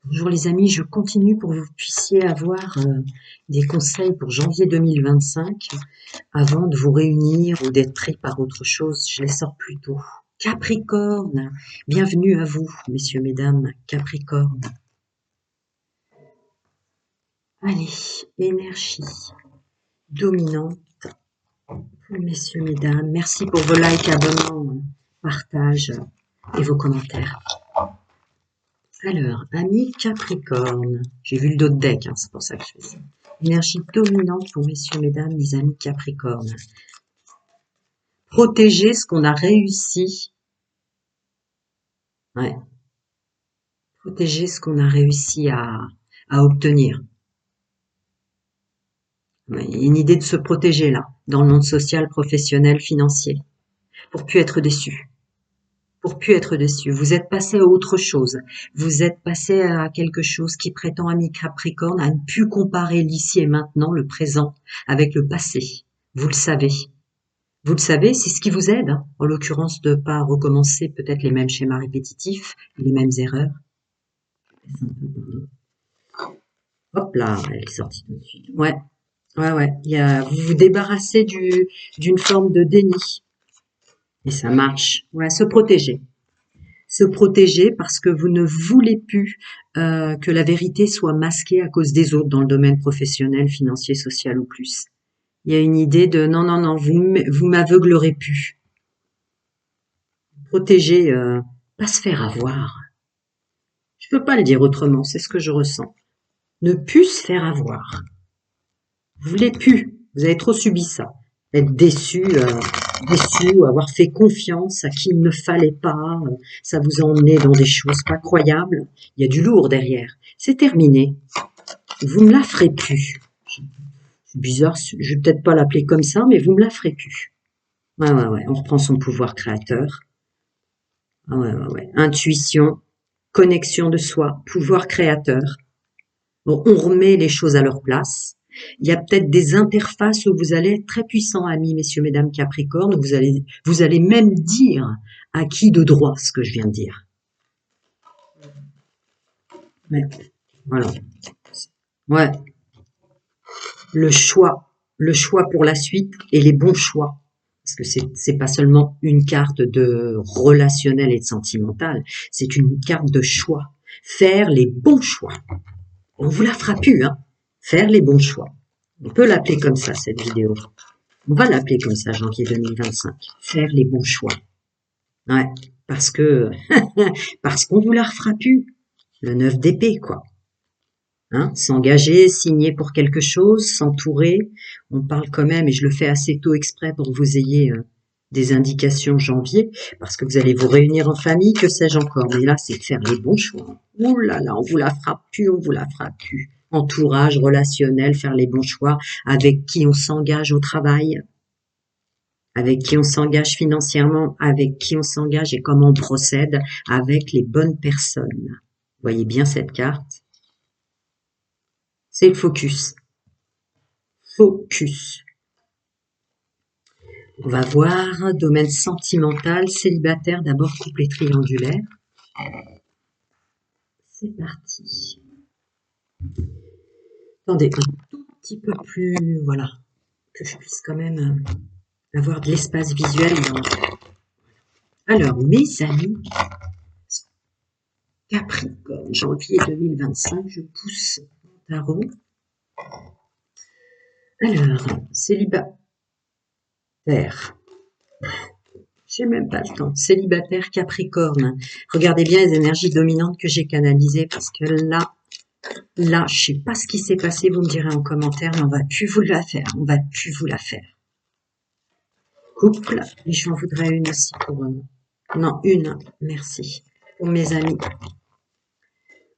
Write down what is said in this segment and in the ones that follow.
Bonjour les amis, je continue pour que vous puissiez avoir des conseils pour janvier 2025 avant de vous réunir ou d'être pris par autre chose. Je les sors plus tôt. Capricorne, bienvenue à vous, messieurs, mesdames, Capricorne. Allez, énergie dominante, messieurs, mesdames. Merci pour vos likes, abonnements, partages et vos commentaires. Alors, amis Capricorne, j'ai vu le dos de deck, hein, c'est pour ça que je fais ça. Énergie dominante pour messieurs, mesdames, les amis Capricorne. Protéger ce qu'on a réussi. Ouais. Protéger ce qu'on a réussi à obtenir. Ouais, il y a une idée de se protéger là, dans le monde social, professionnel, financier, pour plus être déçu. Pour plus être déçu. Vous êtes passé à autre chose. Vous êtes passé à quelque chose qui prétend, ami Capricorne, à ne plus comparer l'ici et maintenant, le présent, avec le passé. Vous le savez. Vous le savez, c'est ce qui vous aide, hein, en l'occurrence, de pas recommencer peut-être les mêmes schémas répétitifs, les mêmes erreurs. Hop là, elle est sortie tout de suite. Ouais, ouais. Vous vous débarrassez d'une forme de déni. Et ça marche. Ouais, se protéger. Se protéger parce que vous ne voulez plus que la vérité soit masquée à cause des autres dans le domaine professionnel, financier, social ou plus. Il y a une idée de non, vous m'aveuglerez plus. Protéger, pas se faire avoir. Je peux pas le dire autrement, c'est ce que je ressens. Ne plus se faire avoir. Vous voulez plus. Vous avez trop subi ça. Être déçu, ou avoir fait confiance à qui il ne fallait pas. Ça vous a emmené dans des choses pas croyables. Il y a du lourd derrière. C'est terminé. Vous me la ferez plus. C'est bizarre, je vais peut-être pas l'appeler comme ça, mais vous me la ferez plus. Ouais. On reprend son pouvoir créateur. Ouais. Intuition, connexion de soi, pouvoir créateur. Bon, on remet les choses à leur place. Il y a peut-être des interfaces où vous allez être très puissants, amis, messieurs, mesdames Capricorne, où vous allez même dire à qui de droit ce que je viens de dire. Ouais, voilà. Ouais. Le choix pour la suite et les bons choix. Parce que c'est pas seulement une carte de relationnel et de sentimental, c'est une carte de choix. Faire les bons choix. On vous la fera plus, hein. Faire les bons choix. On peut l'appeler comme ça, cette vidéo. On va l'appeler comme ça, janvier 2025. Faire les bons choix. Ouais, parce que, parce qu'on vous la refera plus. Le 9 d'épée, quoi. Hein, s'engager, signer pour quelque chose, s'entourer. On parle quand même, et je le fais assez tôt exprès pour que vous ayez des indications janvier, parce que vous allez vous réunir en famille, que sais-je encore. Mais là, c'est de faire les bons choix. Ouh là là, on vous la fera plus, on vous la fera plus. Entourage relationnel, faire les bons choix, avec qui on s'engage au travail, avec qui on s'engage financièrement, avec qui on s'engage et comment on procède avec les bonnes personnes. Vous voyez bien cette carte? C'est le focus. Focus. On va voir domaine sentimental, célibataire, d'abord couple et triangulaire. C'est parti. Attendez, un tout petit peu plus, voilà, que je puisse quand même avoir de l'espace visuel. Alors, mes amis, Capricorne, janvier 2025, je pousse mon tarot. Alors, célibataire. J'ai même pas le temps. Célibataire Capricorne. Regardez bien les énergies dominantes que j'ai canalisées parce que là, je sais pas ce qui s'est passé. Vous me direz en commentaire, mais on va plus vous la faire. On va plus vous la faire. Couple. Et j'en voudrais une aussi pour non, une. Merci. Pour mes amis.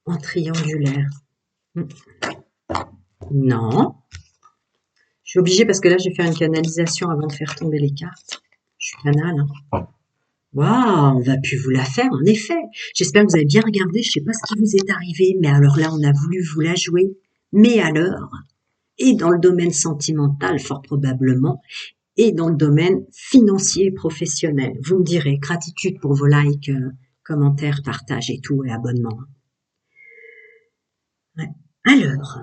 En triangulaire. Non. Je suis obligée parce que là, je vais faire une canalisation avant de faire tomber les cartes. Je suis canal. Hein. Waouh, on va plus vous la faire, en effet. J'espère que vous avez bien regardé. Je sais pas ce qui vous est arrivé, mais alors là, on a voulu vous la jouer. Mais alors, et dans le domaine sentimental, fort probablement, et dans le domaine financier et professionnel. Vous me direz, gratitude pour vos likes, commentaires, partages et tout, et abonnements. Ouais. Alors,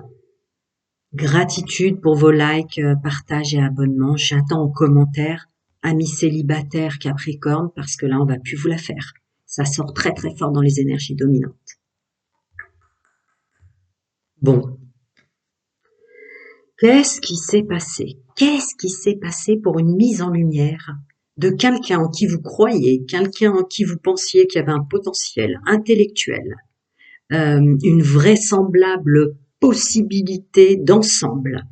gratitude pour vos likes, partages et abonnements. J'attends en commentaire, amis célibataires Capricorne, parce que là, on va plus vous la faire. Ça sort très très fort dans les énergies dominantes. Bon, qu'est-ce qui s'est passé? Qu'est-ce qui s'est passé pour une mise en lumière de quelqu'un en qui vous croyez, quelqu'un en qui vous pensiez qu'il y avait un potentiel intellectuel, une vraisemblable possibilité d'ensemble.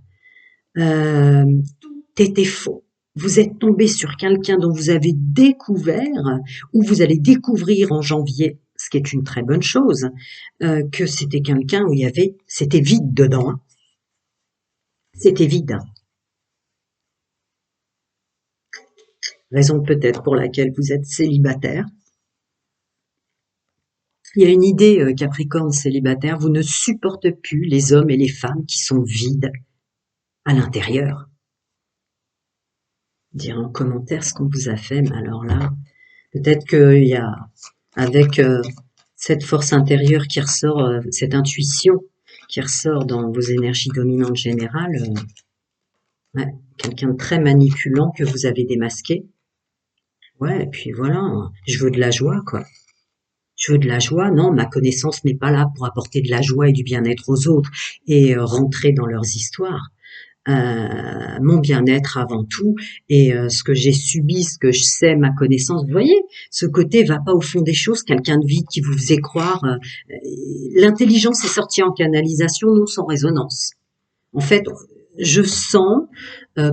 Tout était faux. Vous êtes tombé sur quelqu'un dont vous avez découvert, ou vous allez découvrir en janvier, ce qui est une très bonne chose, que c'était quelqu'un où c'était vide dedans, hein. C'était vide. Raison peut-être pour laquelle vous êtes célibataire. Il y a une idée, Capricorne célibataire, vous ne supportez plus les hommes et les femmes qui sont vides à l'intérieur. Dire en commentaire ce qu'on vous a fait, mais alors là, peut-être qu'il y a, avec cette force intérieure qui ressort, cette intuition qui ressort dans vos énergies dominantes générales, ouais, quelqu'un de très manipulant que vous avez démasqué. Ouais, et puis voilà, je veux de la joie, quoi. Je veux de la joie. Non, ma connaissance n'est pas là pour apporter de la joie et du bien-être aux autres et rentrer dans leurs histoires. Mon bien-être avant tout et ce que j'ai subi, ce que je sais, ma connaissance. Vous voyez, ce côté va pas au fond des choses, quelqu'un de vide qui vous faisait croire. L'intelligence est sortie en canalisation, non sans résonance. En fait, je sens,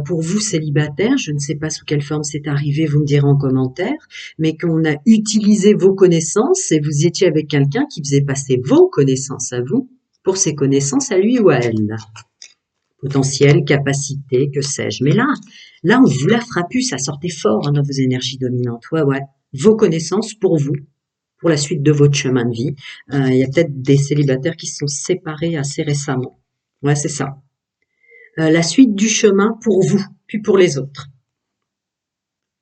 pour vous célibataires, je ne sais pas sous quelle forme c'est arrivé, vous me direz en commentaire, mais qu'on a utilisé vos connaissances et vous étiez avec quelqu'un qui faisait passer vos connaissances à vous pour ses connaissances à lui ou à elle. Potentiel, capacité, que sais-je. Mais là, on vous la fera plus, ça sortait fort hein, dans vos énergies dominantes. Ouais, ouais. Vos connaissances pour vous, pour la suite de votre chemin de vie. Il y a peut-être des célibataires qui se sont séparés assez récemment. Ouais, c'est ça. La suite du chemin pour vous, puis pour les autres.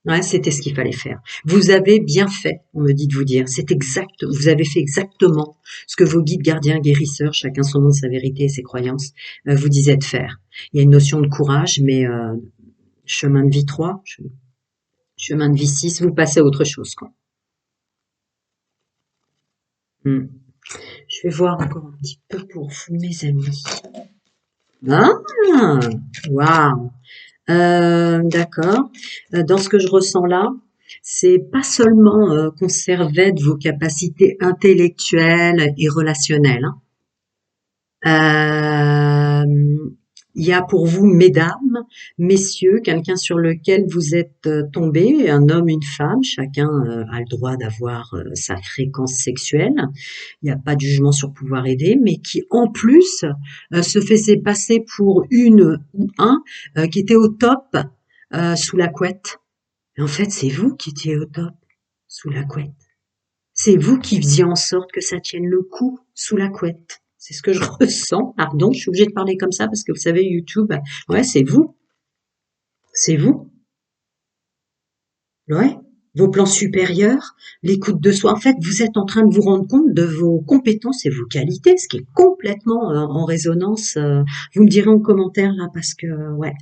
Ouais, c'était ce qu'il fallait faire. Vous avez bien fait, on me dit de vous dire. C'est exact. Vous avez fait exactement ce que vos guides, gardiens, guérisseurs, chacun son nom, sa vérité et ses croyances, vous disaient de faire. Il y a une notion de courage, mais chemin de vie 3, chemin de vie 6, vous passez à autre chose, quoi. Hmm. Je vais voir encore un petit peu pour vous, mes amis. Ah, waouh. D'accord. Dans ce que je ressens là, c'est pas seulement conserver de vos capacités intellectuelles et relationnelles, hein. Il y a pour vous, mesdames, messieurs, quelqu'un sur lequel vous êtes tombés, un homme, une femme, chacun a le droit d'avoir sa fréquence sexuelle. Il n'y a pas de jugement sur pouvoir aider, mais qui en plus se faisait passer pour une ou un qui était au top sous la couette. Et en fait, c'est vous qui étiez au top sous la couette. C'est vous qui faisiez en sorte que ça tienne le coup sous la couette. C'est ce que je ressens. Pardon, je suis obligée de parler comme ça parce que vous savez, YouTube, ouais, c'est vous. C'est vous. Ouais. Vos plans supérieurs, l'écoute de soi. En fait, vous êtes en train de vous rendre compte de vos compétences et vos qualités, ce qui est complètement en résonance. Vous me direz en commentaire là parce que, ouais.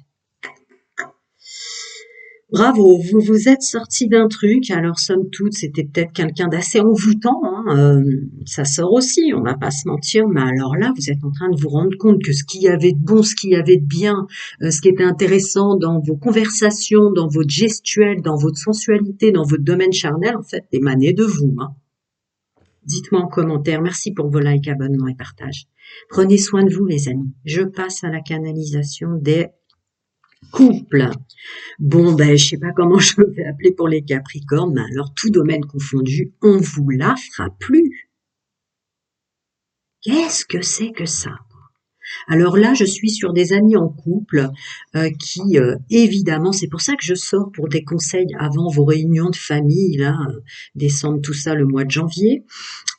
Bravo, vous vous êtes sorti d'un truc. Alors somme toute, c'était peut-être quelqu'un d'assez envoûtant, hein, ça sort aussi, on va pas se mentir. Mais alors là, vous êtes en train de vous rendre compte que ce qu'il y avait de bon, ce qu'il y avait de bien, ce qui était intéressant dans vos conversations, dans votre gestuelle, dans votre sensualité, dans votre domaine charnel, en fait, émanait de vous, hein. Dites-moi en commentaire. Merci pour vos likes, abonnements et partages. Prenez soin de vous, les amis. Je passe à la canalisation des couples. Bon, ben, je sais pas comment je vais appeler pour les Capricornes, mais alors tout domaine confondu, on vous la fera plus. Qu'est-ce que c'est que ça? Alors là, je suis sur des amis en couple qui, évidemment, c'est pour ça que je sors pour des conseils avant vos réunions de famille, là, décembre, tout ça, le mois de janvier.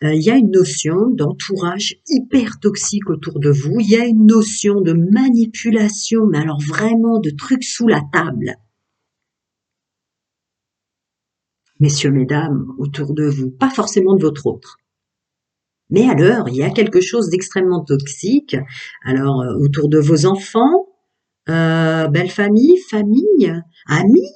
Il y a une notion d'entourage hyper toxique autour de vous. Il y a une notion de manipulation, mais alors vraiment de trucs sous la table. Messieurs, mesdames, autour de vous, pas forcément de votre autre. Mais alors, il y a quelque chose d'extrêmement toxique. Alors, autour de vos enfants, belle famille, famille, amis,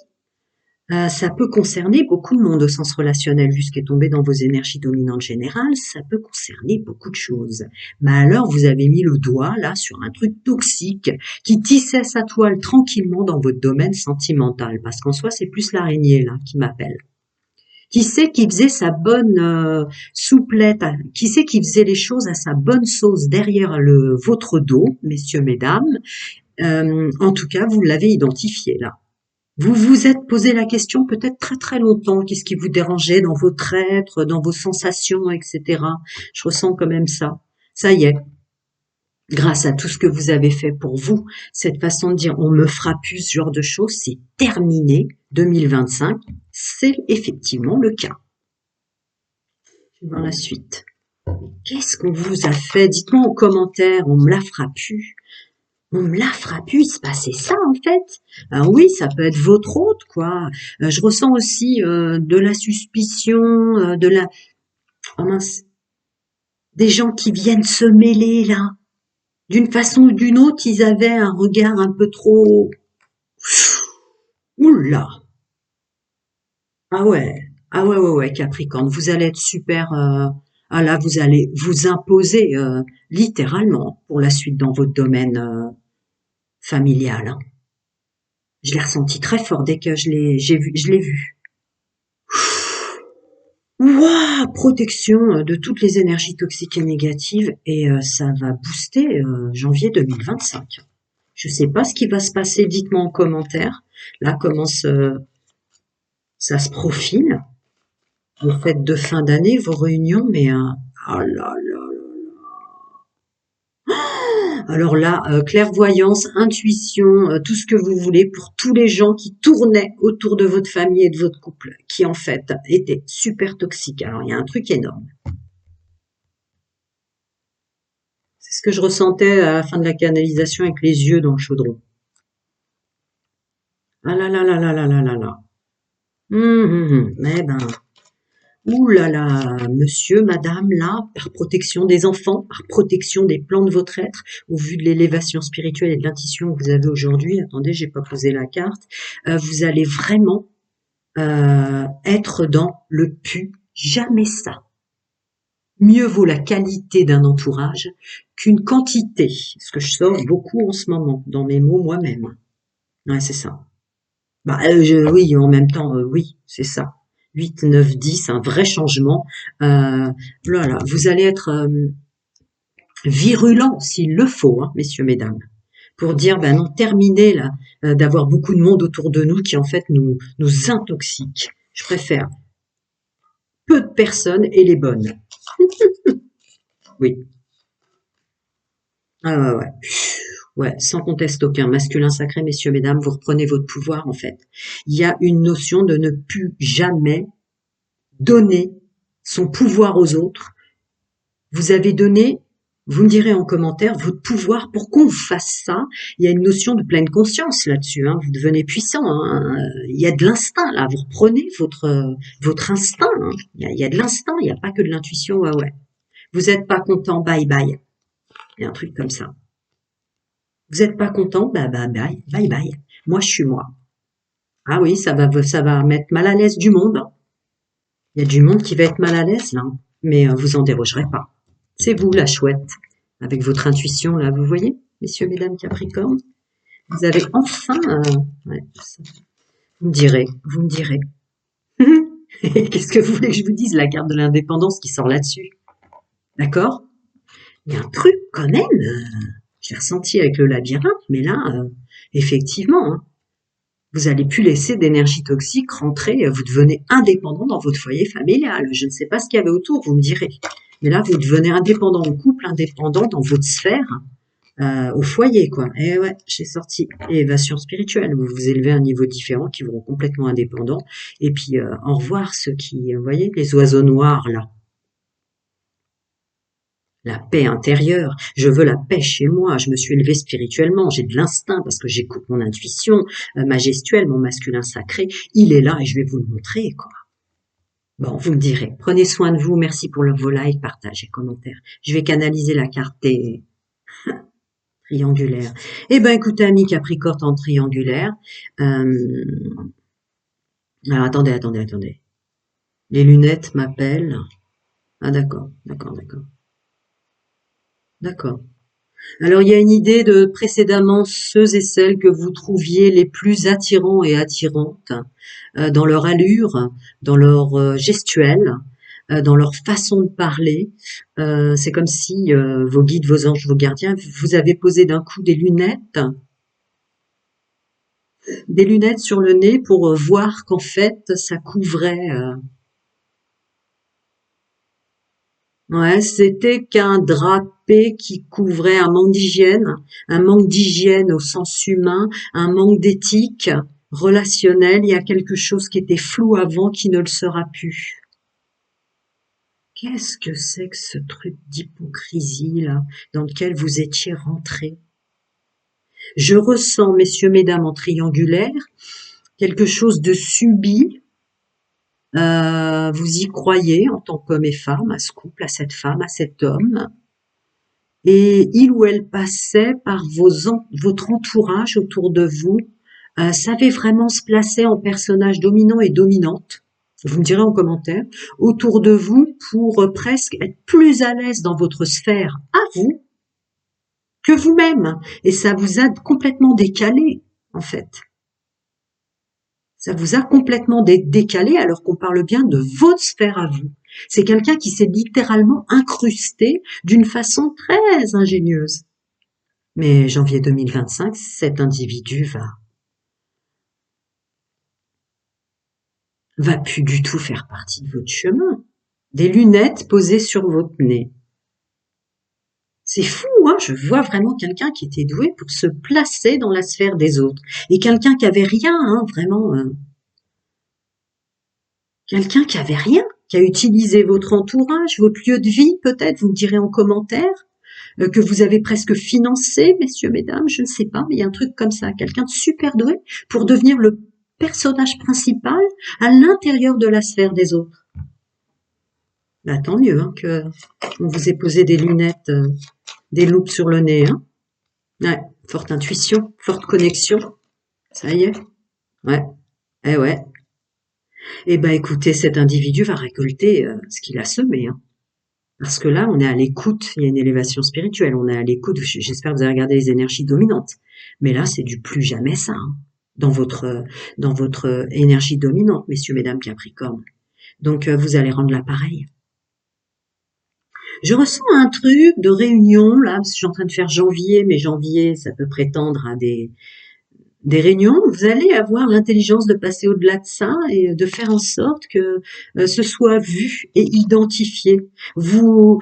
ça peut concerner beaucoup de monde au sens relationnel, vu ce qui est tombé dans vos énergies dominantes générales, ça peut concerner beaucoup de choses. Mais alors, vous avez mis le doigt là sur un truc toxique qui tissait sa toile tranquillement dans votre domaine sentimental, parce qu'en soi, c'est plus l'araignée là qui m'appelle. Qui c'est qui faisait sa bonne souplette, qui c'est qui faisait les choses à sa bonne sauce derrière votre dos, messieurs, mesdames. En tout cas, vous l'avez identifié là. Vous vous êtes posé la question peut-être très très longtemps, qu'est-ce qui vous dérangeait dans votre être, dans vos sensations, etc. Je ressens quand même ça. Ça y est, grâce à tout ce que vous avez fait pour vous, cette façon de dire on me fera plus ce genre de choses, c'est terminé. 2025, c'est effectivement le cas. Je vais voir la suite. Qu'est-ce qu'on vous a fait? Dites-moi en commentaire, on me la fera plus. On me la fera plus, il se passait ça en fait. Alors oui, ça peut être votre hôte, quoi. Je ressens aussi de la suspicion, de la... Oh mince, des gens qui viennent se mêler là. D'une façon ou d'une autre, ils avaient un regard un peu trop... Oula. Ah ouais, ouais, Capricorne, vous allez être super... Ah là, vous allez vous imposer littéralement pour la suite dans votre domaine familial, hein. Je l'ai ressenti très fort dès que je l'ai vu. Ouah, protection de toutes les énergies toxiques et négatives et ça va booster janvier 2025. Je sais pas ce qui va se passer, dites-moi en commentaire. Là, comment ça se profile. Vos fêtes de fin d'année, vos réunions, mais oh là là. Alors là, clairvoyance, intuition, tout ce que vous voulez pour tous les gens qui tournaient autour de votre famille et de votre couple, qui en fait étaient super toxiques. Alors il y a un truc énorme. C'est ce que je ressentais à la fin de la canalisation avec les yeux dans le chaudron. Ah là là là là là là là là. Mais ben, ouh là là, monsieur, madame, là, par protection des enfants, par protection des plans de votre être, au vu de l'élévation spirituelle et de l'intuition que vous avez aujourd'hui, attendez, j'ai pas posé la carte, vous allez vraiment être dans le pu, jamais ça. Mieux vaut la qualité d'un entourage qu'une quantité, ce que je sors beaucoup en ce moment, dans mes mots moi-même. Ouais, c'est ça. Bah, oui, en même temps, oui, c'est ça. 8, 9, 10, un vrai changement. Voilà, vous allez être virulent s'il le faut, hein, messieurs, mesdames, pour dire, ben non, terminez là, d'avoir beaucoup de monde autour de nous qui en fait nous intoxique. Je préfère peu de personnes et les bonnes. Oui. Ah ouais, ouais. Ouais, sans conteste aucun. Masculin sacré, messieurs, mesdames, vous reprenez votre pouvoir en fait. Il y a une notion de ne plus jamais donner son pouvoir aux autres. Vous avez donné, vous me direz en commentaire, votre pouvoir pour qu'on fasse ça. Il y a une notion de pleine conscience là-dessus, hein. Vous devenez puissant, hein. Il y a de l'instinct là. Vous reprenez votre instinct, hein. Il y a de l'instinct, il n'y a pas que de l'intuition. Ouais, ouais. Vous n'êtes pas content, bye bye. Il y a un truc comme ça. Vous n'êtes pas content, bah bye, bye bye. Moi, je suis moi. Ah oui, ça va mettre mal à l'aise du monde. Il y a du monde qui va être mal à l'aise là, mais vous en dérogerez pas. C'est vous la chouette, avec votre intuition là, vous voyez, messieurs, mesdames Capricorne. Vous avez enfin, ouais, vous me direz. Qu'est-ce que vous voulez que je vous dise, la carte de l'indépendance qui sort là-dessus, d'accord? Il y a un truc quand même. Je l'ai ressenti avec le labyrinthe, mais là, effectivement, hein, vous allez plus laisser d'énergie toxique rentrer, vous devenez indépendant dans votre foyer familial. Je ne sais pas ce qu'il y avait autour, vous me direz. Mais là, vous devenez indépendant en couple, indépendant dans votre sphère, au foyer, quoi. Et ouais, j'ai sorti élévation spirituelle. Vous vous élevez à un niveau différent, qui vous rend complètement indépendant. Et puis, au revoir ceux qui, vous voyez, les oiseaux noirs, là. La paix intérieure, je veux la paix chez moi, je me suis élevée spirituellement, j'ai de l'instinct parce que j'écoute mon intuition, ma gestuelle, mon masculin sacré, il est là et je vais vous le montrer, quoi. Bon, vous me direz. Prenez soin de vous. Merci pour vos likes, partages et commentaires. Je vais canaliser la carte des triangulaires. Eh ben, écoutez, ami Capricorne en triangulaire. Alors, attendez. Les lunettes m'appellent. Ah, d'accord. Alors, il y a une idée de précédemment ceux et celles que vous trouviez les plus attirants et attirantes dans leur allure, dans leur gestuelle, dans leur façon de parler. C'est comme si vos guides, vos anges, vos gardiens, vous avez posé d'un coup des lunettes sur le nez pour voir qu'en fait, ça couvrait. Ouais, c'était qu'un drapé qui couvrait un manque d'hygiène au sens humain, un manque d'éthique relationnelle. Il y a quelque chose qui était flou avant qui ne le sera plus. Qu'est-ce que c'est que ce truc d'hypocrisie là dans lequel vous étiez rentrés? Je ressens, messieurs, mesdames, en triangulaire, quelque chose de subi. Vous y croyez en tant qu'homme et femme, à ce couple, à cette femme, à cet homme. Et il ou elle passait par votre entourage autour de vous, savait vraiment se placer en personnage dominant et dominante. Vous me direz en commentaire, autour de vous pour presque être plus à l'aise dans votre sphère à vous que vous-même. Et ça vous a complètement décalé, en fait. Ça vous a complètement décalé alors qu'on parle bien de votre sphère à vous. C'est quelqu'un qui s'est littéralement incrusté d'une façon très ingénieuse. Mais janvier 2025, cet individu va plus du tout faire partie de votre chemin. Des lunettes posées sur votre nez. C'est fou, hein, je vois vraiment quelqu'un qui était doué pour se placer dans la sphère des autres. Et quelqu'un qui avait rien, hein, vraiment. Quelqu'un qui avait rien, qui a utilisé votre entourage, votre lieu de vie peut-être, vous me direz en commentaire, que vous avez presque financé, messieurs, mesdames, je ne sais pas, mais il y a un truc comme ça, quelqu'un de super doué pour devenir le personnage principal à l'intérieur de la sphère des autres. Bah, tant mieux hein, que on vous ait posé des lunettes, des loupes sur le nez. Hein. Ouais, forte intuition, forte connexion. Ça y est. Ouais. Eh ouais. Eh ben écoutez, cet individu va récolter ce qu'il a semé. Hein. Parce que là, on est à l'écoute, il y a une élévation spirituelle, on est à l'écoute, j'espère que vous avez regardé les énergies dominantes. Mais là, c'est du plus jamais ça, hein, dans votre énergie dominante, messieurs, mesdames Capricorne. Donc, vous allez rendre l'appareil. Je ressens un truc de réunion, là, parce que je suis en train de faire janvier, mais janvier, ça peut prétendre à des réunions, vous allez avoir l'intelligence de passer au-delà de ça et de faire en sorte que ce soit vu et identifié. Je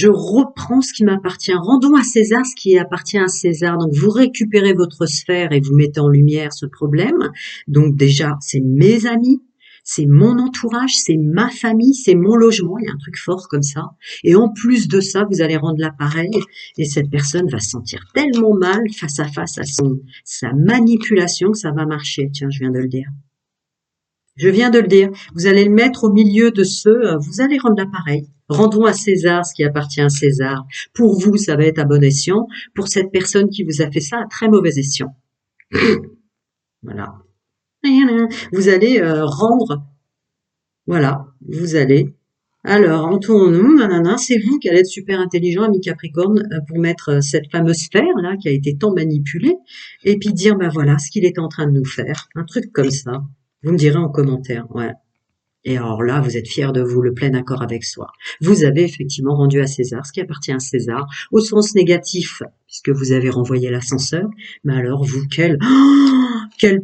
reprends ce qui m'appartient. Rendons à César ce qui appartient à César. Donc, vous récupérez votre sphère et vous mettez en lumière ce problème. Donc, déjà, c'est mes amis. C'est mon entourage, c'est ma famille, c'est mon logement. Il y a un truc fort comme ça. Et en plus de ça, vous allez rendre l'appareil et cette personne va se sentir tellement mal face à sa manipulation que ça va marcher. Tiens, je viens de le dire. Je viens de le dire. Vous allez le mettre au milieu de ceux, vous allez rendre l'appareil. Rendons à César ce qui appartient à César. Pour vous, ça va être à bon escient. Pour cette personne qui vous a fait ça, à très mauvais escient. Voilà. Vous allez rendre, voilà, vous allez. Alors, entourons-nous, nanana, c'est vous qui allez être super intelligent, ami Capricorne, pour mettre cette fameuse sphère-là, qui a été tant manipulée, et puis dire, ben voilà, ce qu'il est en train de nous faire. Un truc comme ça. Vous me direz en commentaire, ouais. Et alors là, vous êtes fiers de vous, le plein accord avec soi. Vous avez effectivement rendu à César ce qui appartient à César, au sens négatif, puisque vous avez renvoyé l'ascenseur. Mais alors, vous, quelle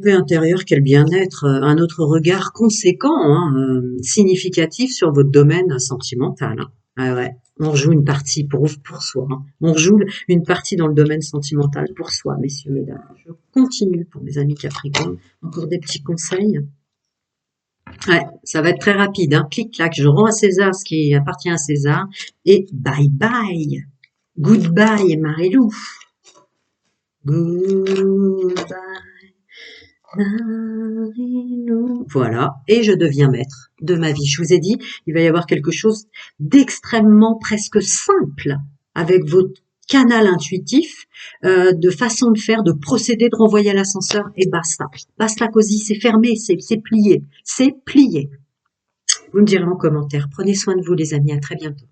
paix intérieure, quel bien-être, un autre regard conséquent, hein, significatif sur votre domaine sentimental. Hein. Ah ouais, on rejoue une partie pour soi. Hein. On rejoue une partie dans le domaine sentimental pour soi, messieurs, mesdames. Je continue pour mes amis Capricorne. Encore des petits conseils. Ouais, ça va être très rapide, hein. Clic-clac, je rends à César ce qui appartient à César et bye bye. Goodbye, Marilou. Goodbye. Voilà, et je deviens maître de ma vie. Je vous ai dit, il va y avoir quelque chose d'extrêmement presque simple avec votre canal intuitif, de façon de faire, de procéder, de renvoyer à l'ascenseur, et basta. Basta così, c'est fermé, c'est plié, c'est plié. Vous me direz en commentaire. Prenez soin de vous les amis, à très bientôt.